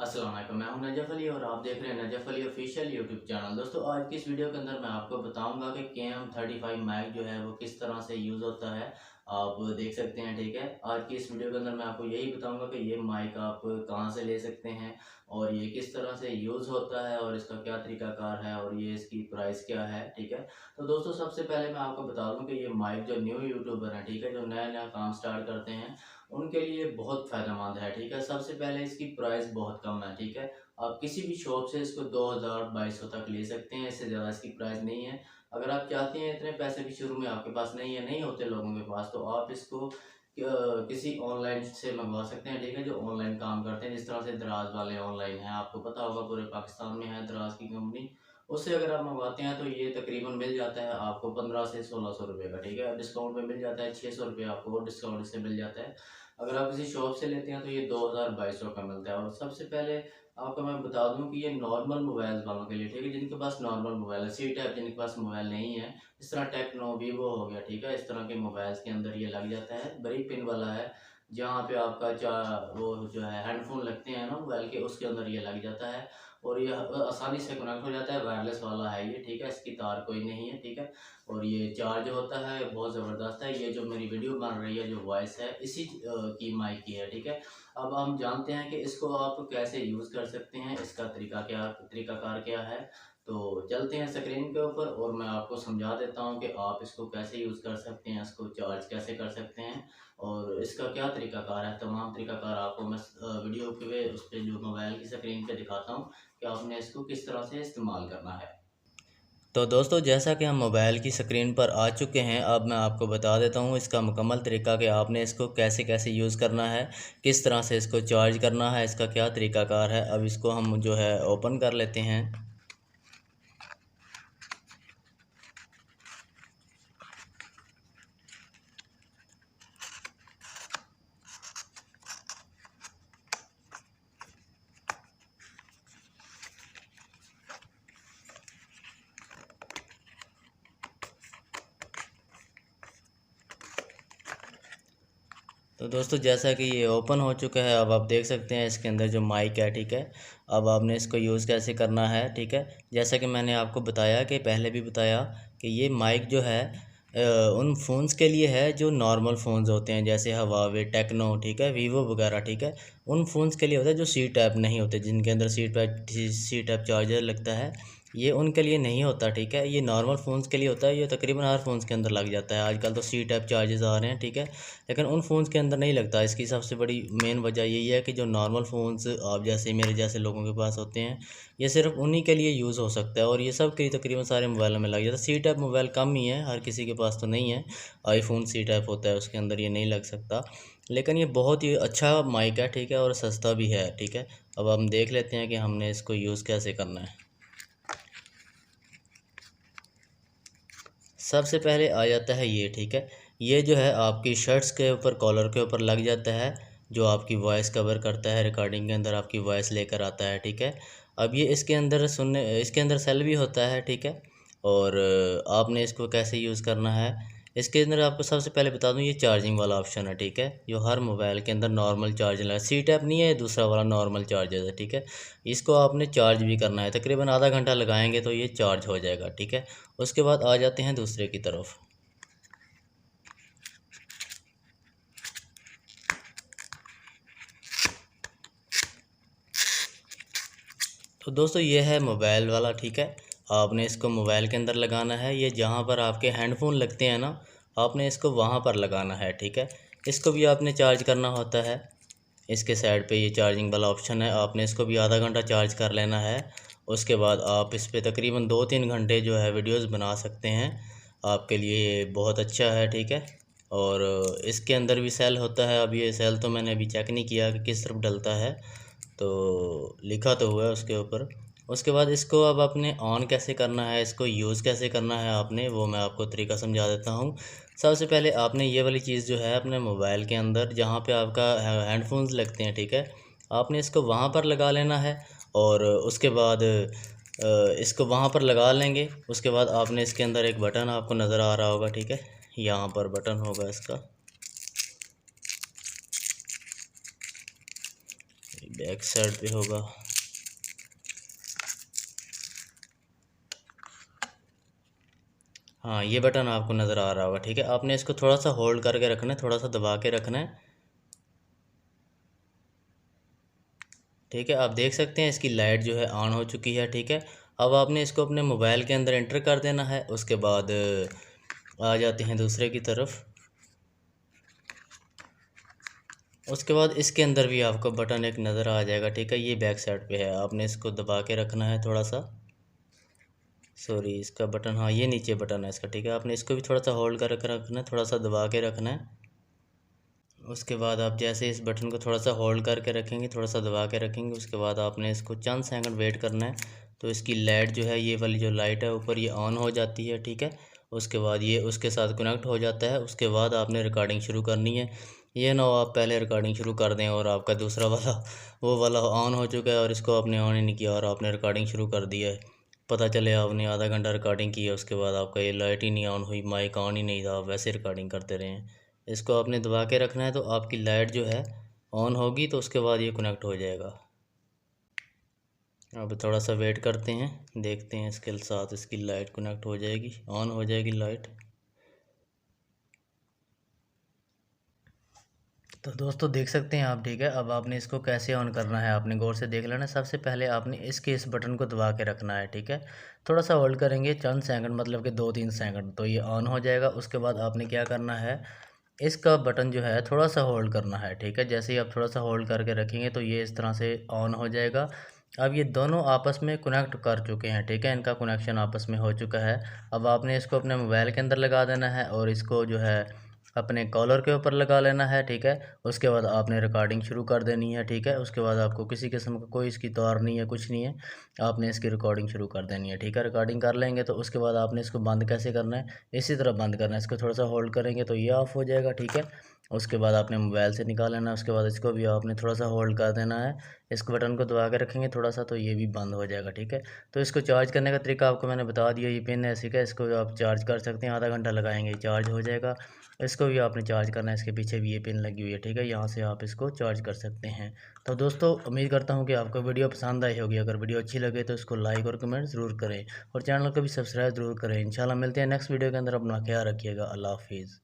अस्सलाम वालेकुम, मैं हूं नजफ़ अली और आप देख रहे हैं Najaf Ali official YouTube channel. दोस्तों, आज की इस वीडियो के अंदर मैं आपको बताऊंगा कि KM35 माइक जो है वो किस तरह से यूज़ होता है। आप देख सकते हैं, ठीक है। आज की इस वीडियो के अंदर मैं आपको यही बताऊंगा कि ये माइक आप कहां से ले सकते हैं और ये किस तरह से यूज़ होता है और इसका क्या तरीकाकार है और ये इसकी प्राइस क्या है, ठीक है। तो दोस्तों, सबसे पहले मैं आपको बता दूं कि ये माइक जो न्यू यूट्यूबर हैं, ठीक है, जो नया नया काम स्टार्ट करते हैं, उनके लिए बहुत फ़ायदेमंद है, ठीक है। सबसे पहले इसकी प्राइस बहुत कम है, ठीक है। आप किसी भी शॉप से इसको 2000-2200 तक ले सकते हैं, इससे ज़्यादा इसकी प्राइस नहीं है। अगर आप चाहते हैं, इतने पैसे भी शुरू में आपके पास नहीं है, नहीं होते लोगों के पास, तो आप इसको किसी ऑनलाइन से मंगवा सकते हैं, ठीक है, जो ऑनलाइन काम करते हैं, जिस तरह से दराज वाले ऑनलाइन हैं, आपको पता होगा पूरे पाकिस्तान में है दराज की कंपनी। उससे अगर आप मंगवाते हैं तो ये तकरीबन मिल जाता है आपको 15 से 1600 रुपये का, ठीक है। डिस्काउंट में मिल जाता है, 600 रुपये आपको डिस्काउंट से मिल जाता है। अगर आप किसी शॉप से लेते हैं तो ये 2000-2200 का मिलता है। और सबसे पहले आपको मैं बता दूं कि ये नॉर्मल मोबाइल वालों के लिए, ठीक है, जिनके पास नॉर्मल मोबाइल है, सी टाइप जिनके पास मोबाइल नहीं है, इस तरह टेक्नो वीवो हो गया, ठीक है, इस तरह के मोबाइल्स के अंदर ये लग जाता है। बड़ी पिन वाला है, जहाँ पे आपका वो जो है हेडफोन लगते हैं ना मोबाइल के, उसके अंदर ये लग जाता है। और ये आसानी से कनेक्ट हो जाता है, वायरलेस वाला है ये, ठीक है, इसकी तार कोई नहीं है, ठीक है। और ये चार्ज होता है बहुत ज़बरदस्त है। ये जो मेरी वीडियो बन रही है, जो वॉइस है, इसी की माइक की है, ठीक है। अब हम जानते हैं कि इसको आप कैसे यूज़ कर सकते हैं, इसका तरीकाकार क्या है। तो चलते हैं स्क्रीन के ऊपर और मैं आपको समझा देता हूं कि आप इसको कैसे यूज़ कर सकते हैं, इसको चार्ज कैसे कर सकते हैं और इसका क्या तरीकाकार है। तमाम तरीकाकार आपको मैं वीडियो के उस पर जो मोबाइल की स्क्रीन पे दिखाता हूँ कि आपने इसको किस तरह से इस्तेमाल करना है। तो दोस्तों, जैसा कि हम मोबाइल की स्क्रीन पर आ चुके हैं, अब मैं आपको बता देता हूँ इसका मुकम्मल तरीका कि आपने इसको कैसे कैसे यूज़ करना है, किस तरह से इसको चार्ज करना है, इसका क्या तरीकाकार है। अब इसको हम जो है ओपन कर लेते हैं। तो दोस्तों, जैसा कि ये ओपन हो चुका है, अब आप देख सकते हैं इसके अंदर जो माइक है, ठीक है। अब आपने इसको यूज़ कैसे करना है, ठीक है। जैसा कि मैंने आपको बताया कि पहले भी बताया कि ये माइक जो है उन फ़ोन्स के लिए है जो नॉर्मल फ़ोन्स होते हैं, जैसे हवावे, टेक्नो, ठीक है, वीवो वगैरह, ठीक है। उन फ़ोन्स के लिए होता है जो सी टाइप नहीं होते, जिनके अंदर सी टाइप चार्जर लगता है, ये उनके लिए नहीं होता, ठीक है। ये नॉर्मल फ़ोन्स के लिए होता है, ये तकरीबन हर फ़ोन्स के अंदर लग जाता है। आजकल तो सी टाइप चार्जर्स आ रहे हैं, ठीक है, लेकिन उन फ़ोन्स के अंदर नहीं लगता। इसकी सबसे बड़ी मेन वजह यही है कि जो नॉर्मल फ़ोन्स आप जैसे मेरे जैसे लोगों के पास होते हैं, ये सिर्फ उन्हीं के लिए यूज़ हो सकता है और ये सब के तकरीबन सारे मोबाइलों में लग जाता है। सी टाइप मोबाइल कम ही है, हर किसी के पास तो नहीं है। आईफ़ोन सी टाइप होता है, उसके अंदर ये नहीं लग सकता। लेकिन ये बहुत ही अच्छा माइक है, ठीक है, और सस्ता भी है, ठीक है। अब हम देख लेते हैं कि हमने इसको यूज़ कैसे करना है। सबसे पहले आ जाता है ये, ठीक है। ये जो है आपकी शर्ट्स के ऊपर, कॉलर के ऊपर लग जाता है, जो आपकी वॉइस कवर करता है, रिकॉर्डिंग के अंदर आपकी वॉइस लेकर आता है, ठीक है। अब ये इसके अंदर सेल भी होता है, ठीक है। और आपने इसको कैसे यूज़ करना है, इसके अंदर आपको सबसे पहले बता दूं, ये चार्जिंग वाला ऑप्शन है, ठीक है, जो हर मोबाइल के अंदर नॉर्मल चार्जर लगा, सी टैप नहीं है, दूसरा वाला नॉर्मल चार्जर है, ठीक है। इसको आपने चार्ज भी करना है, तकरीबन आधा घंटा लगाएंगे तो ये चार्ज हो जाएगा, ठीक है। उसके बाद आ जाते हैं दूसरे की तरफ। तो दोस्तों, ये है मोबाइल वाला, ठीक है। आपने इसको मोबाइल के अंदर लगाना है, ये जहाँ पर आपके हेडफोन लगते हैं ना, आपने इसको वहाँ पर लगाना है, ठीक है। इसको भी आपने चार्ज करना होता है। इसके साइड पे ये चार्जिंग वाला ऑप्शन है, आपने इसको भी आधा घंटा चार्ज कर लेना है। उसके बाद आप इस पर तकरीबन 2-3 घंटे जो है वीडियोस बना सकते हैं। आपके लिए ये बहुत अच्छा है, ठीक है। और इसके अंदर भी सेल होता है। अब ये सेल तो मैंने अभी चेक नहीं किया कि किस तरफ डलता है, तो लिखा तो हुआ है उसके ऊपर। उसके बाद इसको अब आपने ऑन कैसे करना है, इसको यूज़ कैसे करना है आपने, वो मैं आपको तरीका समझा देता हूँ। सबसे पहले आपने ये वाली चीज़ जो है अपने मोबाइल के अंदर, जहाँ पे आपका हेडफोन्स लगते हैं, ठीक है, आपने इसको वहाँ पर लगा लेना है। और उसके बाद इसको वहाँ पर लगा लेंगे। उसके बाद आपने इसके अंदर एक बटन आपको नज़र आ रहा होगा, ठीक है, यहाँ पर बटन होगा इसका, बैक साइड पे होगा। हाँ, ये बटन आपको नज़र आ रहा होगा, ठीक है। आपने इसको थोड़ा सा होल्ड करके रखना है, थोड़ा सा दबा के रखना है, ठीक है। आप देख सकते हैं इसकी लाइट जो है ऑन हो चुकी है, ठीक है। अब आपने इसको अपने मोबाइल के अंदर एंटर कर देना है। उसके बाद आ जाते हैं दूसरे की तरफ। उसके बाद इसके अंदर भी आपको बटन एक नज़र आ जाएगा, ठीक है। ये बैक साइड पे है, आपने इसको दबा के रखना है थोड़ा सा। सॉरी, इसका बटन, हाँ ये नीचे बटन है इसका, ठीक है। आपने इसको भी थोड़ा सा होल्ड कर रखना है, थोड़ा सा दबा के रखना है। उसके बाद आप जैसे इस बटन को थोड़ा सा होल्ड करके रखेंगे, थोड़ा सा दबा के रखेंगे, उसके बाद आपने इसको चंद सेकंड वेट करना है। तो इसकी लाइट जो है, ये वाली जो लाइट है ऊपर, ये ऑन हो जाती है, ठीक है। उसके बाद ये उसके साथ कनेक्ट हो जाता है। उसके बाद आपने रिकॉर्डिंग शुरू करनी है। ये ना हो आप पहले रिकॉर्डिंग शुरू कर दें और आपका दूसरा वाला वो वाला ऑन हो चुका है और इसको आपने ऑन ही नहीं किया और आपने रिकॉर्डिंग शुरू कर दिया है। पता चले आपने आधा घंटा रिकॉर्डिंग की है, उसके बाद आपका ये लाइट ही नहीं ऑन हुई, माइक ऑन ही नहीं था, आप वैसे रिकॉर्डिंग करते रहे हैं। इसको आपने दबा के रखना है, तो आपकी लाइट जो है ऑन होगी, तो उसके बाद ये कनेक्ट हो जाएगा। अब थोड़ा सा वेट करते हैं, देखते हैं इसके साथ इसकी लाइट कनेक्ट हो जाएगी, ऑन हो जाएगी लाइट। तो दोस्तों देख सकते हैं आप, ठीक है। अब आपने इसको कैसे ऑन करना है, आपने गौर से देख लेना। सबसे पहले आपने इस बटन को दबा के रखना है, ठीक है। थोड़ा सा होल्ड करेंगे चंद सेकंड, मतलब कि 2-3 सेकंड, तो ये ऑन हो जाएगा। उसके बाद आपने क्या करना है, इसका बटन जो है थोड़ा सा होल्ड करना है, ठीक है। जैसे ही आप थोड़ा सा होल्ड करके रखेंगे तो ये इस तरह से ऑन हो जाएगा। अब ये दोनों आपस में कनेक्ट कर चुके हैं, ठीक है। इनका कनेक्शन आपस में हो चुका है। अब आपने इसको अपने मोबाइल के अंदर लगा देना है और इसको जो है अपने कॉलर के ऊपर लगा लेना है, ठीक है। उसके बाद आपने रिकॉर्डिंग शुरू कर देनी है, ठीक है। उसके बाद आपको किसी किस्म का कोई इसकी तार नहीं है, कुछ नहीं है, आपने इसकी रिकॉर्डिंग शुरू कर देनी है, ठीक है। रिकॉर्डिंग कर लेंगे तो उसके बाद आपने इसको बंद कैसे करना है, इसी तरह बंद करना है। इसको थोड़ा सा होल्ड करेंगे तो ये ऑफ़ हो जाएगा, ठीक है। उसके बाद आपने मोबाइल से निकाल लेना है। उसके बाद इसको भी आपने थोड़ा सा होल्ड कर देना है, इस बटन को दबा के रखेंगे थोड़ा सा, तो ये भी बंद हो जाएगा, ठीक है। तो इसको चार्ज करने का तरीका आपको मैंने बता दिया। ये पिन है इसी का, इसको आप चार्ज कर सकते हैं, आधा घंटा लगाएंगे चार्ज हो जाएगा। इसको भी आपने चार्ज करना है, इसके पीछे भी ये पिन लगी हुई है, ठीक है। यहाँ से आप इसको चार्ज कर सकते हैं। तो दोस्तों उम्मीद करता हूँ कि आपको वीडियो पसंद आई होगी। अगर वीडियो अच्छी लगे तो इसको लाइक और कमेंट ज़रूर करें और चैनल को भी सब्सक्राइब ज़रूर करें। इंशाल्लाह मिलते हैं नेक्स्ट वीडियो के अंदर। अपना ख्याल रखिएगा। अल्लाह हाफिज़।